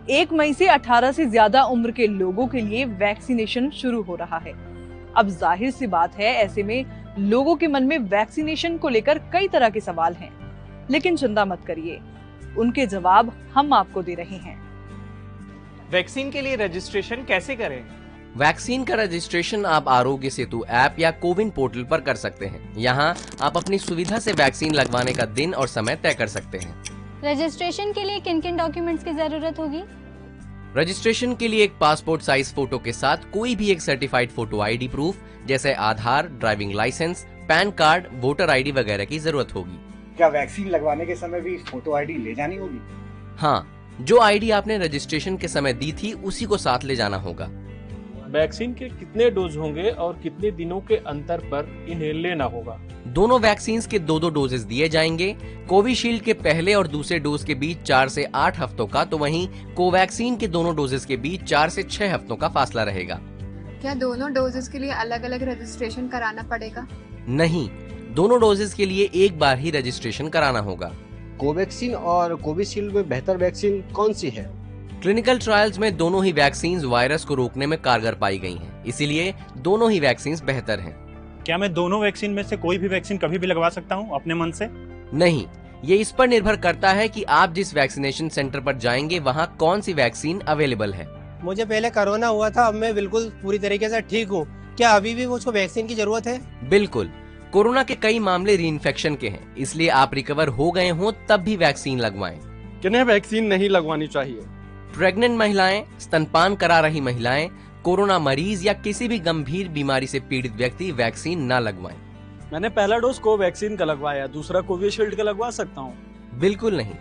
1 मई से 18 से ज्यादा उम्र के लोगों के लिए वैक्सीनेशन शुरू हो रहा है। अब जाहिर सी बात है, ऐसे में लोगों के मन में वैक्सीनेशन को लेकर कई तरह के सवाल हैं, लेकिन चिंता मत करिए, उनके जवाब हम आपको दे रहे हैं। वैक्सीन के लिए रजिस्ट्रेशन कैसे करें? वैक्सीन का रजिस्ट्रेशन आप आरोग्य सेतु ऐप या कोविन पोर्टल पर कर सकते हैं। यहाँ आप अपनी सुविधा से वैक्सीन लगवाने का दिन और समय तय कर सकते हैं। रजिस्ट्रेशन के लिए किन किन डॉक्यूमेंट्स की जरूरत होगी? रजिस्ट्रेशन के लिए एक पासपोर्ट साइज फोटो के साथ कोई भी एक सर्टिफाइड फोटो आईडी प्रूफ जैसे Aadhaar, driving licence, PAN card, voter ID वगैरह की जरूरत होगी। क्या वैक्सीन लगवाने के समय भी फोटो आईडी ले जानी होगी? हाँ, जो आईडी आपने रजिस्ट्रेशन के समय दी थी उसी को साथ ले जाना होगा। वैक्सीन के कितने डोज होंगे और कितने दिनों के अंतर पर इन्हें लेना होगा? दोनों वैक्सीन के 2-2 डोजेस दिए जाएंगे। कोविशील्ड के पहले और दूसरे डोज के बीच 4 से 8 हफ्तों का, तो वहीं कोवैक्सीन के दोनों डोजेस के बीच 4 से 6 हफ्तों का फासला रहेगा। क्या दोनों डोजेस के लिए अलग अलग रजिस्ट्रेशन कराना पड़ेगा? नहीं, दोनों डोजेस के लिए एक बार ही रजिस्ट्रेशन कराना होगा। कोवैक्सीन और कोविशील्ड में बेहतर वैक्सीन कौन सी है? क्लिनिकल ट्रायल्स में दोनों ही वैक्सीन वायरस को रोकने में कारगर पाई गई हैं, इसीलिए दोनों ही वैक्सीन बेहतर हैं। क्या मैं दोनों वैक्सीन में से कोई भी वैक्सीन कभी भी लगवा सकता हूं अपने मन से? नहीं, ये इस पर निर्भर करता है कि आप जिस वैक्सीनेशन सेंटर पर जाएंगे वहाँ कौन सी वैक्सीन अवेलेबल है। मुझे पहले कोरोना हुआ था, अब मैं बिल्कुल पूरी तरीके से ठीक हूँ। क्या अभी भी मुझको वैक्सीन की जरूरत है? बिल्कुल, कोरोना के कई मामले रीइंफेक्शन के हैं, इसलिए आप रिकवर हो गए हों तब भी वैक्सीन लगवाएं। किन्हें वैक्सीन नहीं लगवानी चाहिए? प्रेग्नेंट महिलाएं, स्तनपान करा रही महिलाएं, कोरोना मरीज या किसी भी गंभीर बीमारी से पीड़ित व्यक्ति वैक्सीन न लगवाएं। मैंने पहला डोज कोवैक्सीन का लगवाया, दूसरा कोविशील्ड का लगवा सकता हूँ? बिल्कुल नहीं,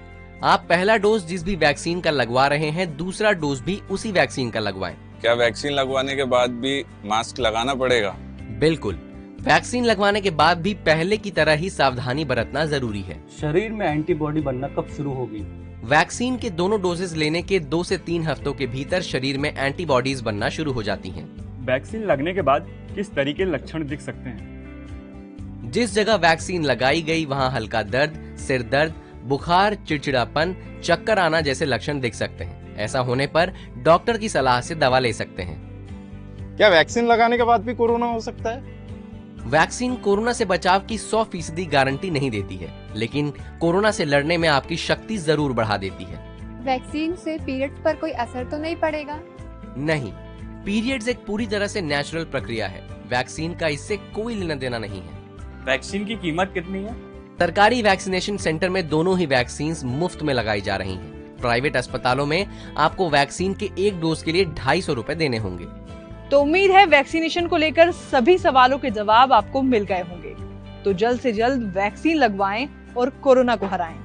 आप पहला डोज जिस भी वैक्सीन का लगवा रहे हैं, दूसरा डोज भी उसी वैक्सीन का लगवाएं। क्या वैक्सीन लगवाने के बाद भी मास्क लगाना पड़ेगा? बिल्कुल, वैक्सीन लगवाने के बाद भी पहले की तरह ही सावधानी बरतना जरूरी है। शरीर में एंटीबॉडी बनना कब शुरू होगी? वैक्सीन के दोनों डोजेस लेने के 2 से 3 हफ्तों के भीतर शरीर में एंटीबॉडीज बनना शुरू हो जाती हैं। वैक्सीन लगने के बाद किस तरीके के लक्षण दिख सकते हैं? जिस जगह वैक्सीन लगाई गई वहां हल्का दर्द, सिर दर्द, बुखार, चिड़चिड़ापन, चक्कर आना जैसे लक्षण दिख सकते हैं। ऐसा होने पर डॉक्टर की सलाह से दवा ले सकते हैं। क्या वैक्सीन लगाने के बाद भी कोरोना हो सकता है? वैक्सीन कोरोना से बचाव की 100% गारंटी नहीं देती है, लेकिन कोरोना से लड़ने में आपकी शक्ति जरूर बढ़ा देती है। वैक्सीन से पीरियड्स पर कोई असर तो नहीं पड़ेगा? नहीं, पीरियड्स एक पूरी तरह से नेचुरल प्रक्रिया है। वैक्सीन का इससे कोई लेना देना नहीं है। वैक्सीन की कीमत कितनी है? सरकारी वैक्सीनेशन सेंटर में दोनों ही वैक्सीन मुफ्त में लगाई जा रही हैं। प्राइवेट अस्पतालों में आपको वैक्सीन के एक डोज के लिए 250 रुपए देने होंगे। तो उम्मीद है वैक्सीनेशन को लेकर सभी सवालों के जवाब आपको मिल गए होंगे। तो जल्द से जल्द वैक्सीन लगवाएं और कोरोना को हराएं।